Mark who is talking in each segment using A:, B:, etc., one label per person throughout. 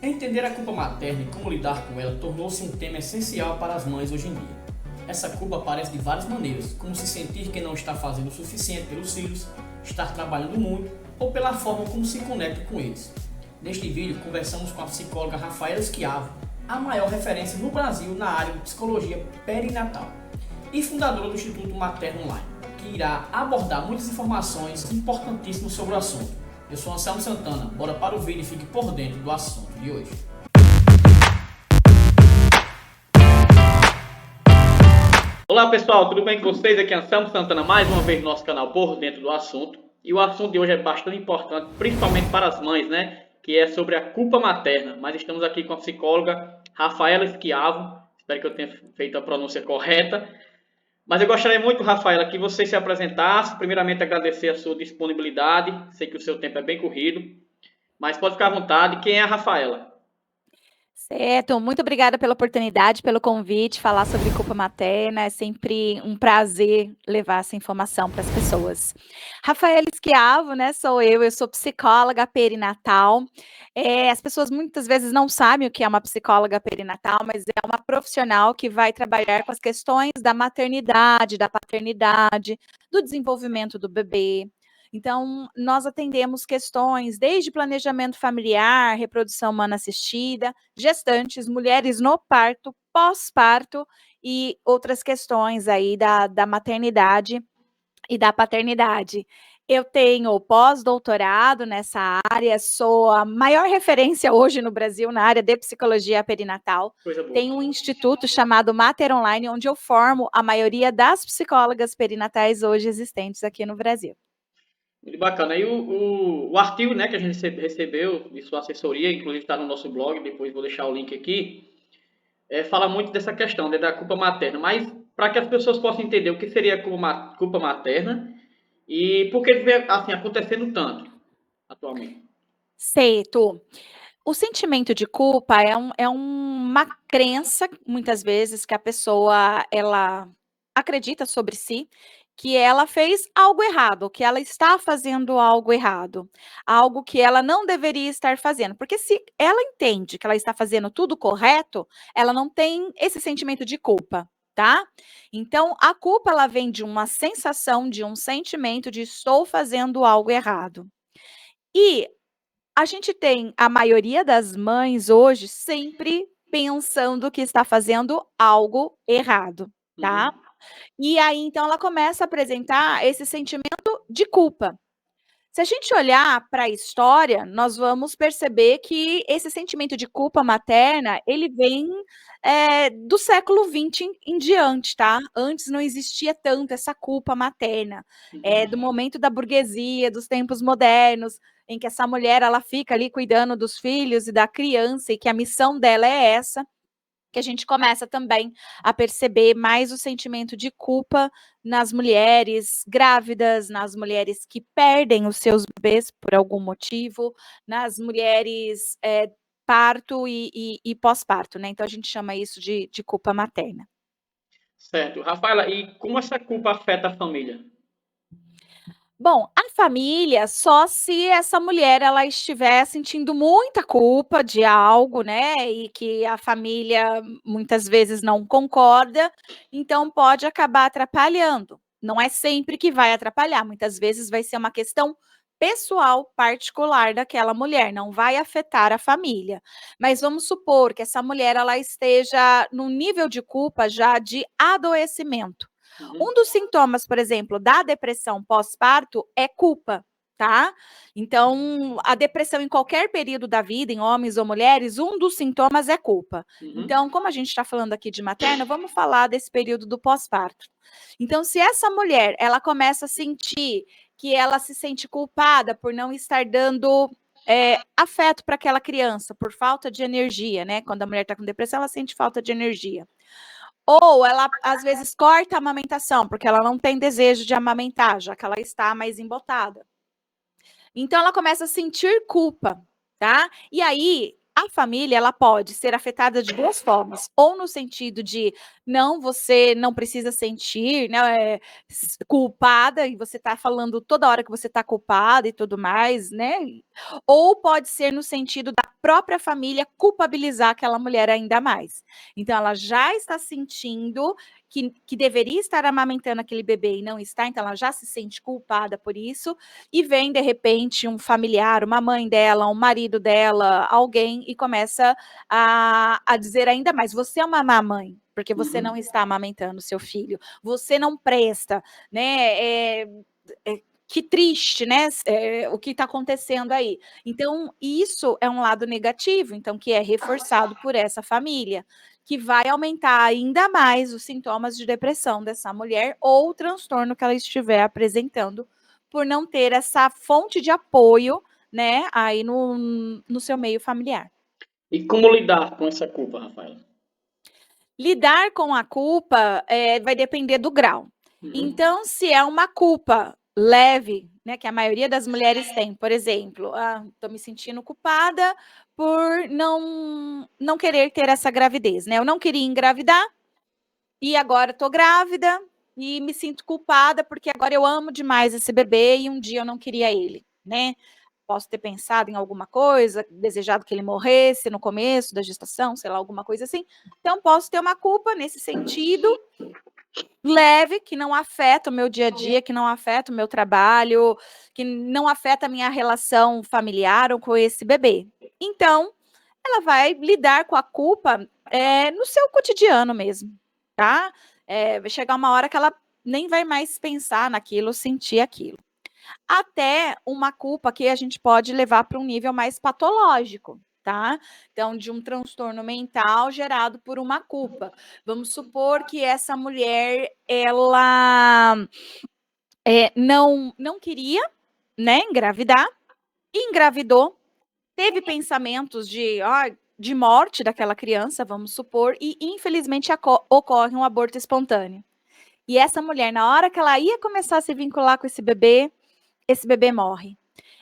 A: Entender a culpa materna e como lidar com ela tornou-se um tema essencial para as mães hoje em dia. Essa culpa aparece de várias maneiras, como se sentir que não está fazendo o suficiente pelos filhos, estar trabalhando muito ou pela forma como se conecta com eles. Neste vídeo, conversamos com a psicóloga Rafaela Schiavo, a maior referência no Brasil na área de psicologia perinatal e fundadora do Instituto Materno Online, que irá abordar muitas informações importantíssimas sobre o assunto. Eu sou Anselmo Santana, bora para o vídeo e fique por dentro do assunto de hoje. Olá pessoal, tudo bem com vocês? Aqui é Anselmo Santana, mais uma vez no nosso canal Por Dentro do Assunto. E o assunto de hoje é bastante importante, principalmente para as mães, né? Que é sobre a culpa materna. Mas estamos aqui com a psicóloga Rafaela Schiavo, espero que eu tenha feito a pronúncia correta. Mas eu gostaria muito, Rafaela, que você se apresentasse. Primeiramente, agradecer a sua disponibilidade. Sei que o seu tempo é bem corrido, mas pode ficar à vontade. Quem é a Rafaela?
B: Certo, muito obrigada pela oportunidade, pelo convite, falar sobre culpa materna, é sempre um prazer levar essa informação para as pessoas. Rafaela Schiavo, né, sou eu sou psicóloga perinatal. As pessoas muitas vezes não sabem o que é uma psicóloga perinatal, mas é uma profissional que vai trabalhar com as questões da maternidade, da paternidade, do desenvolvimento do bebê. Então, nós atendemos questões desde planejamento familiar, reprodução humana assistida, gestantes, mulheres no parto, pós-parto e outras questões aí da maternidade e da paternidade. Eu tenho pós-doutorado nessa área, sou a maior referência hoje no Brasil na área de psicologia perinatal.
A: Coisa boa.
B: Tenho um instituto chamado Mater Online, onde eu formo a maioria das psicólogas perinatais hoje existentes aqui no Brasil.
A: Muito bacana. E o artigo, né, que a gente recebeu de sua assessoria, inclusive está no nosso blog, depois vou deixar o link aqui, fala muito dessa questão, né, da culpa materna. Mas para que as pessoas possam entender o que seria a culpa materna e por que vem assim, acontecendo tanto atualmente.
B: Certo. O sentimento de culpa é uma crença, muitas vezes, que a pessoa, ela acredita sobre si, que ela fez algo errado, que ela está fazendo algo errado, algo que ela não deveria estar fazendo, porque se ela entende que ela está fazendo tudo correto, ela não tem esse sentimento de culpa, tá. Então a culpa ela vem de uma sensação, de um sentimento de estou fazendo algo errado. E a gente tem a maioria das mães hoje sempre pensando que está fazendo algo errado, tá.
A: Uhum.
B: E aí, então, ela começa a apresentar esse sentimento de culpa. Se a gente olhar para a história, nós vamos perceber que esse sentimento de culpa materna, ele vem, do século XX em diante, tá. Antes não existia tanto essa culpa materna, do
A: Uhum.
B: momento da burguesia, dos tempos modernos, em que essa mulher, ela fica ali cuidando dos filhos e da criança e que a missão dela é essa, que a gente começa também a perceber mais o sentimento de culpa nas mulheres grávidas, nas mulheres que perdem os seus bebês por algum motivo, nas mulheres, parto e pós-parto, né, então a gente chama isso de culpa materna.
A: Certo. Rafaela, e como essa culpa afeta a família?
B: Bom, a família só se essa mulher ela estiver sentindo muita culpa de algo, né, e que a família muitas vezes não concorda, então pode acabar atrapalhando. Não é sempre que vai atrapalhar, muitas vezes vai ser uma questão pessoal, particular daquela mulher, não vai afetar a família. Mas vamos supor que essa mulher ela esteja num nível de culpa já de adoecimento.
A: Uhum.
B: Um dos sintomas, por exemplo, da depressão pós-parto é culpa, tá? Então, a depressão em qualquer período da vida, em homens ou mulheres, um dos sintomas é culpa.
A: Uhum.
B: Então, como a gente está falando aqui de materna, vamos falar desse período do pós-parto. Então, se essa mulher, ela começa a sentir que ela se sente culpada por não estar dando afeto para aquela criança, por falta de energia, né? Quando a mulher está com depressão, ela sente falta de energia. Ou ela, às vezes, corta a amamentação, porque ela não tem desejo de amamentar, já que ela está mais embotada. Então, ela começa a sentir culpa, tá? E aí, a família, ela pode ser afetada de duas formas, ou no sentido de, não, você não precisa sentir, né, culpada, e você está falando toda hora que você está culpada e tudo mais, né, ou pode ser no sentido da própria família culpabilizar aquela mulher ainda mais. Então, ela já está sentindo que deveria estar amamentando aquele bebê e não está, então ela já se sente culpada por isso, e vem, de repente, um familiar, uma mãe dela, um marido dela, alguém, e começa a dizer ainda mais: você é uma má mãe, porque você não está amamentando seu filho, você não presta, né? Que triste, né? O que está acontecendo aí. Então, isso é um lado negativo, então, que é reforçado por essa família, que vai aumentar ainda mais os sintomas de depressão dessa mulher ou o transtorno que ela estiver apresentando, por não ter essa fonte de apoio, né, aí no seu meio familiar.
A: E como lidar com essa culpa, Rafaela?
B: Lidar com a culpa vai depender do grau. Então, se é uma culpa leve, né, que a maioria das mulheres tem, por exemplo, estou me sentindo culpada por não querer ter essa gravidez, né? Eu não queria engravidar e agora estou grávida e me sinto culpada porque agora eu amo demais esse bebê e um dia eu não queria ele, né? Posso ter pensado em alguma coisa, desejado que ele morresse no começo da gestação, sei lá, alguma coisa assim. Então, posso ter uma culpa nesse sentido leve, que não afeta o meu dia a dia, que não afeta o meu trabalho, que não afeta a minha relação familiar ou com esse bebê. Então, ela vai lidar com a culpa no seu cotidiano mesmo, tá? Vai chegar uma hora que ela nem vai mais pensar naquilo, sentir aquilo. Até uma culpa que a gente pode levar para um nível mais patológico, tá? Então, de um transtorno mental gerado por uma culpa. Vamos supor que essa mulher, ela não queria, né, engravidar, e engravidou, teve pensamentos de morte daquela criança, vamos supor, e infelizmente ocorre um aborto espontâneo. E essa mulher, na hora que ela ia começar a se vincular com esse bebê morre.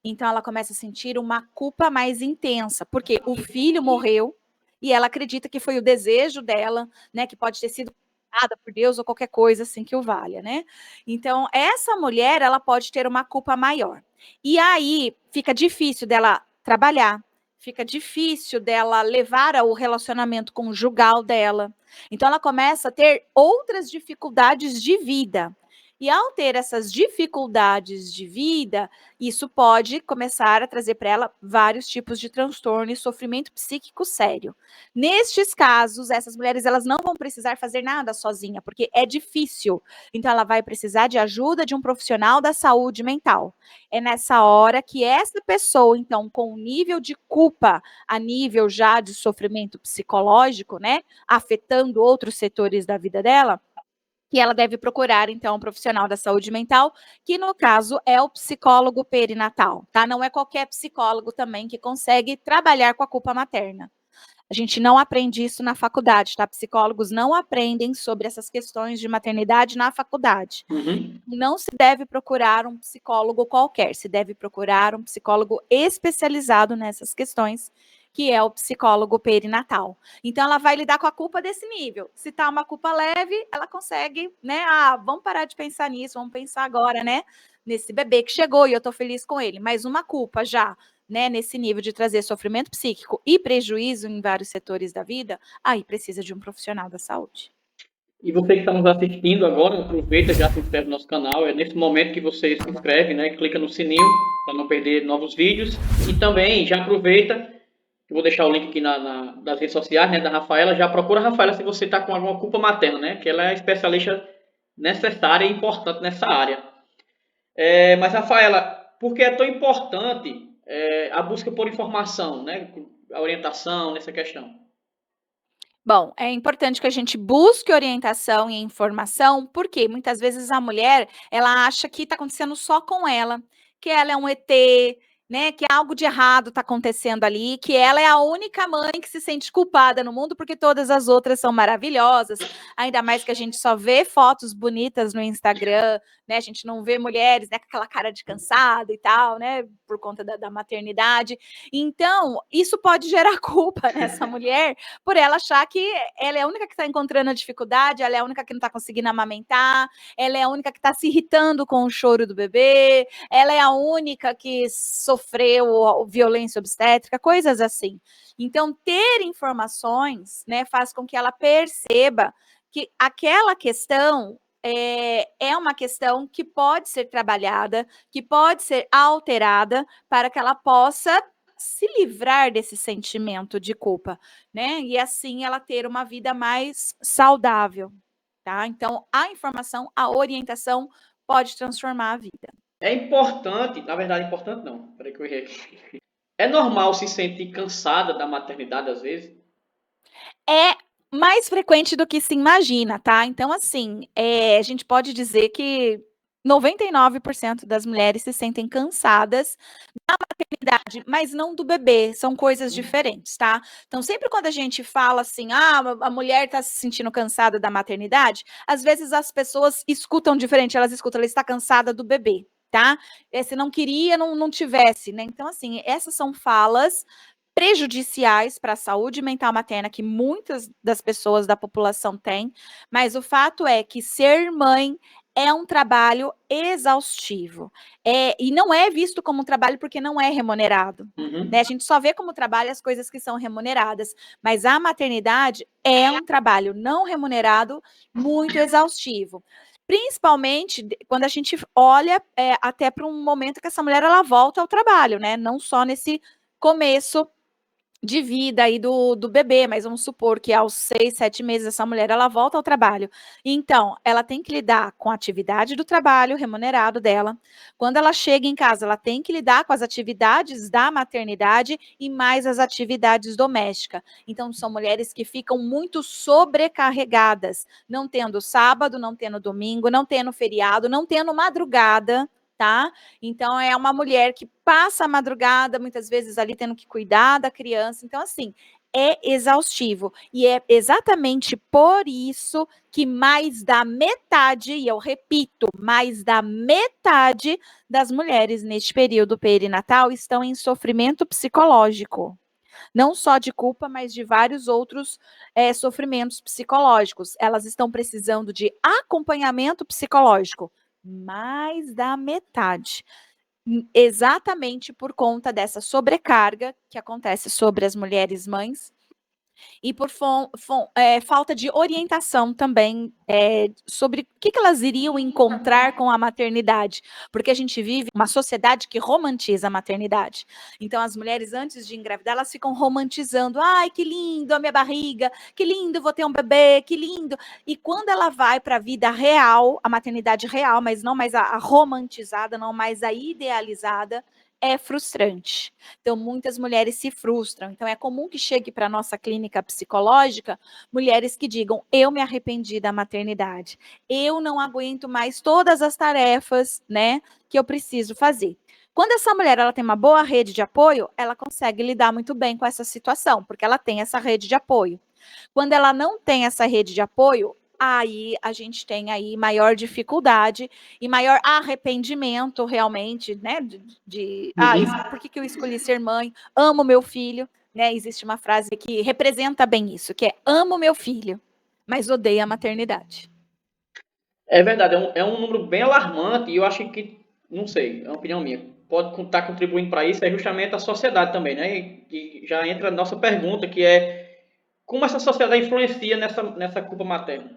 B: Então ela começa a sentir uma culpa mais intensa, porque o filho morreu e ela acredita que foi o desejo dela, né, que pode ter sido dada por Deus ou qualquer coisa assim que o valha, né? Então essa mulher, ela pode ter uma culpa maior. E aí fica difícil dela trabalhar, fica difícil dela levar o relacionamento conjugal dela. Então ela começa a ter outras dificuldades de vida. E ao ter essas dificuldades de vida, isso pode começar a trazer para ela vários tipos de transtorno e sofrimento psíquico sério. Nestes casos, essas mulheres, elas não vão precisar fazer nada sozinha, porque é difícil. Então ela vai precisar de ajuda de um profissional da saúde mental. É nessa hora que essa pessoa, então, com um nível de culpa, a nível já de sofrimento psicológico, né, afetando outros setores da vida dela, que ela deve procurar, então, um profissional da saúde mental, que no caso é o psicólogo perinatal, tá? Não é qualquer psicólogo também que consegue trabalhar com a culpa materna. A gente não aprende isso na faculdade, tá? Psicólogos não aprendem sobre essas questões de maternidade na faculdade. Não se deve procurar um psicólogo qualquer, se deve procurar um psicólogo especializado nessas questões, que é o psicólogo perinatal. Então, ela vai lidar com a culpa desse nível. Se tá uma culpa leve, ela consegue, né? Vamos parar de pensar nisso, vamos pensar agora, né? Nesse bebê que chegou e eu tô feliz com ele. Mas uma culpa já, né? Nesse nível de trazer sofrimento psíquico e prejuízo em vários setores da vida, aí precisa de um profissional da saúde.
A: E você que está nos assistindo agora, aproveita, já se inscreve no nosso canal. É nesse momento que você se inscreve, né? Clica no sininho para não perder novos vídeos. E também já aproveita. Eu vou deixar o link aqui das redes sociais, né, da Rafaela. Já procura a Rafaela se você está com alguma culpa materna, né? Que ela é a especialista necessária e importante nessa área. Mas, Rafaela, por que é tão importante a busca por informação, né? A orientação nessa questão?
B: Bom, é importante que a gente busque orientação e informação, porque muitas vezes a mulher, ela acha que está acontecendo só com ela, que ela é um ET, né, que algo de errado está acontecendo ali, que ela é a única mãe que se sente culpada no mundo, porque todas as outras são maravilhosas, ainda mais que a gente só vê fotos bonitas no Instagram, né, a gente não vê mulheres, né, com aquela cara de cansada e tal, né, por conta da maternidade. Então, isso pode gerar culpa nessa mulher, por ela achar que ela é a única que está encontrando a dificuldade, ela é a única que não está conseguindo amamentar, ela é a única que está se irritando com o choro do bebê, ela é a única que sofreu violência obstétrica, coisas assim. Então, ter informações, né, faz com que ela perceba que aquela questão é uma questão que pode ser trabalhada, que pode ser alterada para que ela possa se livrar desse sentimento de culpa, né? E assim ela ter uma vida mais saudável, tá? Então, a informação, a orientação pode transformar a vida.
A: É importante, na verdade, importante não. Peraí que eu errei aqui. É normal se sentir cansada da maternidade às vezes?
B: É mais frequente do que se imagina, tá? Então, assim, a gente pode dizer que 99% das mulheres se sentem cansadas da maternidade, mas não do bebê, são coisas diferentes, tá? Então, sempre quando a gente fala assim, a mulher está se sentindo cansada da maternidade, às vezes as pessoas escutam diferente, elas escutam, ela está cansada do bebê, tá? Se não queria, não tivesse, né? Então, assim, essas são falas prejudiciais para a saúde mental materna que muitas das pessoas da população têm, mas o fato é que ser mãe é um trabalho exaustivo, e não é visto como um trabalho porque não é remunerado, né? A gente só vê como trabalho as coisas que são remuneradas, mas a maternidade é um trabalho não remunerado muito exaustivo. Principalmente quando a gente olha até para um momento que essa mulher ela volta ao trabalho, né? Não só nesse começo de vida aí do bebê, mas vamos supor que aos 6, 7 meses essa mulher ela volta ao trabalho. Então, ela tem que lidar com a atividade do trabalho remunerado dela. Quando ela chega em casa, ela tem que lidar com as atividades da maternidade e mais as atividades domésticas. Então, são mulheres que ficam muito sobrecarregadas, não tendo sábado, não tendo domingo, não tendo feriado, não tendo madrugada, tá? Então, é uma mulher que passa a madrugada, muitas vezes ali tendo que cuidar da criança. Então, assim, é exaustivo. E é exatamente por isso que mais da metade, e eu repito, mais da metade das mulheres neste período perinatal estão em sofrimento psicológico. Não só de culpa, mas de vários outros sofrimentos psicológicos. Elas estão precisando de acompanhamento psicológico. Mais da metade. Exatamente por conta dessa sobrecarga que acontece sobre as mulheres mães e por falta de orientação também sobre o que elas iriam encontrar com a maternidade, porque a gente vive uma sociedade que romantiza a maternidade. Então, as mulheres, antes de engravidar, elas ficam romantizando. Ai, que lindo a minha barriga, que lindo, vou ter um bebê, que lindo. E quando ela vai para a vida real, a maternidade real, mas não mais a romantizada, não mais a idealizada, é frustrante. Então, muitas mulheres se frustram. Então, é comum que chegue para a nossa clínica psicológica mulheres que digam: eu me arrependi da maternidade, eu não aguento mais todas as tarefas, né, que eu preciso fazer. Quando essa mulher ela tem uma boa rede de apoio, ela consegue lidar muito bem com essa situação, porque ela tem essa rede de apoio. Quando ela não tem essa rede de apoio, aí a gente tem aí maior dificuldade e maior arrependimento realmente, né, por que eu escolhi ser mãe? Amo meu filho, né? Existe uma frase que representa bem isso, que é: amo meu filho, mas odeio a maternidade.
A: É verdade, é um número bem alarmante e eu acho que, não sei, é uma opinião minha, pode estar contribuindo para isso é justamente a sociedade também, né? E já entra a nossa pergunta, que é como essa sociedade influencia nessa culpa materna?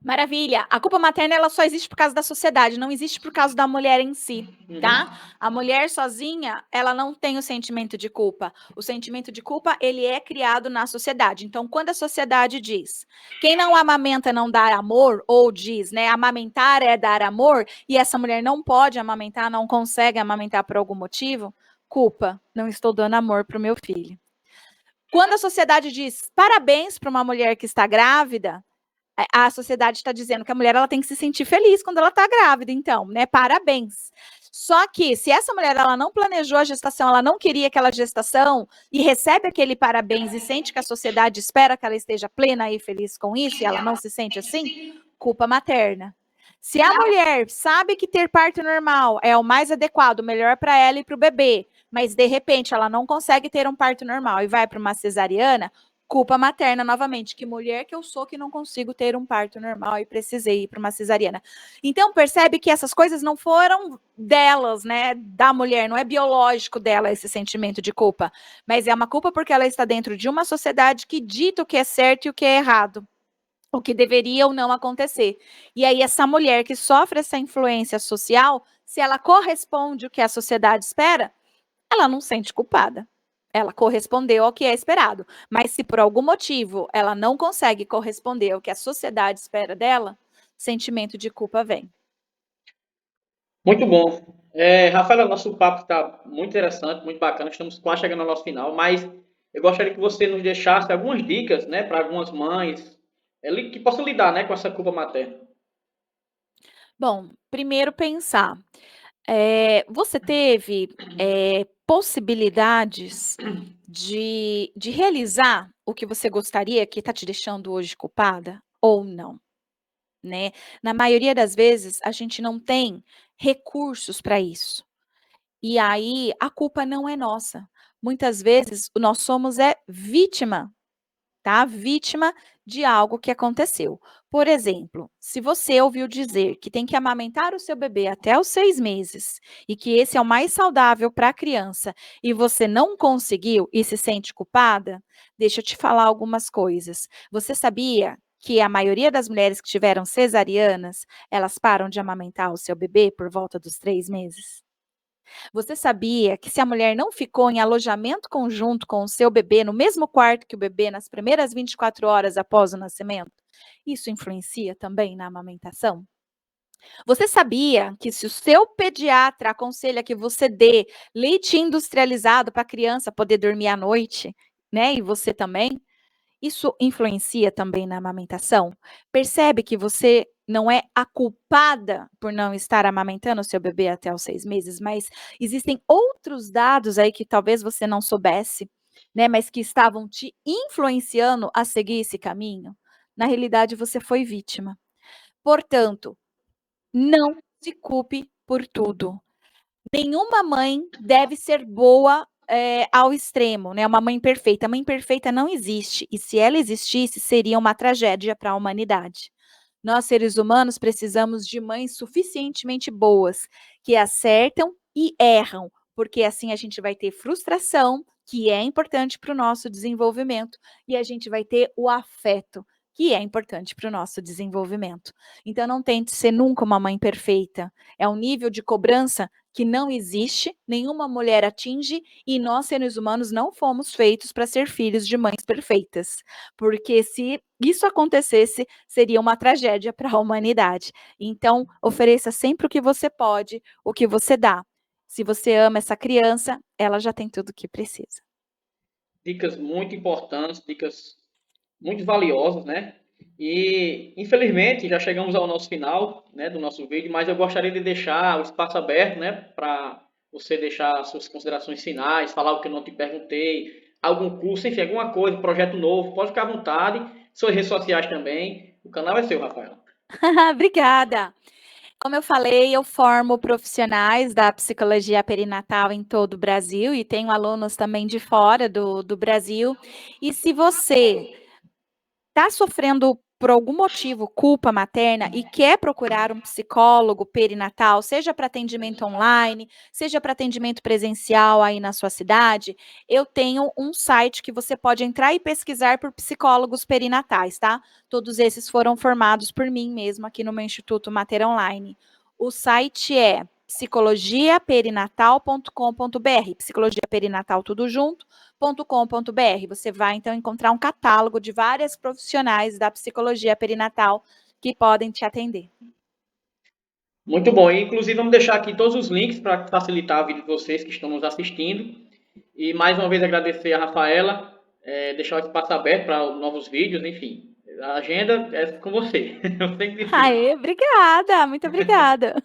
B: Maravilha. A culpa materna ela só existe por causa da sociedade, não existe por causa da mulher em si, tá? A mulher sozinha, ela não tem o sentimento de culpa. O sentimento de culpa, ele é criado na sociedade. Então, quando a sociedade diz: quem não amamenta não dá amor, ou diz, né, amamentar é dar amor, e essa mulher não pode amamentar, não consegue amamentar por algum motivo, culpa, não estou dando amor para o meu filho. Quando a sociedade diz parabéns para uma mulher que está grávida, A sociedade está dizendo que a mulher ela tem que se sentir feliz quando ela está grávida, então, né? Parabéns. Só que se essa mulher ela não planejou a gestação, ela não queria aquela gestação e recebe aquele parabéns e sente que a sociedade espera que ela esteja plena e feliz com isso e ela não se sente assim, culpa materna. Se a mulher sabe que ter parto normal é o mais adequado, o melhor para ela e para o bebê, mas de repente ela não consegue ter um parto normal e vai para uma cesariana, culpa materna novamente. Que mulher que eu sou que não consigo ter um parto normal e precisei ir para uma cesariana. Então percebe que essas coisas não foram delas, né, da mulher, não é biológico dela esse sentimento de culpa, mas é uma culpa porque ela está dentro de uma sociedade que dita o que é certo e o que é errado, o que deveria ou não acontecer. E aí essa mulher que sofre essa influência social, se ela corresponde ao que a sociedade espera, ela não sente culpada. Ela correspondeu ao que é esperado. Mas se por algum motivo ela não consegue corresponder ao que a sociedade espera dela, sentimento de culpa vem.
A: Muito bom. Rafaela, nosso papo está muito interessante, muito bacana. Estamos quase chegando ao nosso final, mas eu gostaria que você nos deixasse algumas dicas, né, para algumas mães que possam lidar, né, com essa culpa materna.
B: Bom, primeiro pensar. Você teve possibilidades de realizar o que você gostaria, que está te deixando hoje culpada, ou não? Né? Na maioria das vezes, a gente não tem recursos para isso. E aí, a culpa não é nossa. Muitas vezes, nós somos vítima, tá? Vítima de algo que aconteceu. Por exemplo, se você ouviu dizer que tem que amamentar o seu bebê até os 6 meses e que esse é o mais saudável para a criança e você não conseguiu e se sente culpada, deixa eu te falar algumas coisas. Você sabia que a maioria das mulheres que tiveram cesarianas, elas param de amamentar o seu bebê por volta dos 3 meses? Você sabia que se a mulher não ficou em alojamento conjunto com o seu bebê, no mesmo quarto que o bebê, nas primeiras 24 horas após o nascimento, isso influencia também na amamentação? Você sabia que se o seu pediatra aconselha que você dê leite industrializado para a criança poder dormir à noite, né? E você também? Isso influencia também na amamentação? Percebe que você não é a culpada por não estar amamentando o seu bebê até os 6 meses, mas existem outros dados aí que talvez você não soubesse, né, mas que estavam te influenciando a seguir esse caminho? Na realidade, você foi vítima. Portanto, não se culpe por tudo. Nenhuma mãe deve ser boa, ao extremo, né, uma mãe perfeita. A mãe perfeita não existe, e se ela existisse, seria uma tragédia para a humanidade. Nós, seres humanos, precisamos de mães suficientemente boas, que acertam e erram, porque assim a gente vai ter frustração, que é importante para o nosso desenvolvimento, e a gente vai ter o afeto, que é importante para o nosso desenvolvimento. Então não tente ser nunca uma mãe perfeita. É um nível de cobrança que não existe, nenhuma mulher atinge, e nós, seres humanos, não fomos feitos para ser filhos de mães perfeitas. Porque se isso acontecesse, seria uma tragédia para a humanidade. Então, ofereça sempre o que você pode, o que você dá. Se você ama essa criança, ela já tem tudo o que precisa.
A: Dicas muito importantes, dicas muito valiosas, né? E infelizmente já chegamos ao nosso final, né, do nosso vídeo, mas eu gostaria de deixar o espaço aberto, né, para você deixar suas considerações finais, falar o que eu não te perguntei, algum curso, enfim, alguma coisa, projeto novo, pode ficar à vontade, suas redes sociais também, o canal é seu, Rafael.
B: Obrigada. Como eu falei, eu formo profissionais da psicologia perinatal em todo o Brasil e tenho alunos também de fora do Brasil. E se você está sofrendo por algum motivo culpa materna e quer procurar um psicólogo perinatal, seja para atendimento online, seja para atendimento presencial aí na sua cidade, eu tenho um site que você pode entrar e pesquisar por psicólogos perinatais, tá? Todos esses foram formados por mim mesmo aqui no meu Instituto Mater Online. O site é psicologiaperinatal.com.br, psicologia perinatal tudo junto, .com.br. Você vai então encontrar um catálogo de várias profissionais da psicologia perinatal que podem te atender.
A: Muito bom, e inclusive vamos deixar aqui todos os links para facilitar a vida de vocês que estão nos assistindo. E mais uma vez agradecer a Rafaela, deixar o espaço aberto para novos vídeos, enfim. A agenda é com você. Eu sempre digo.
B: Aê, obrigada, muito obrigada.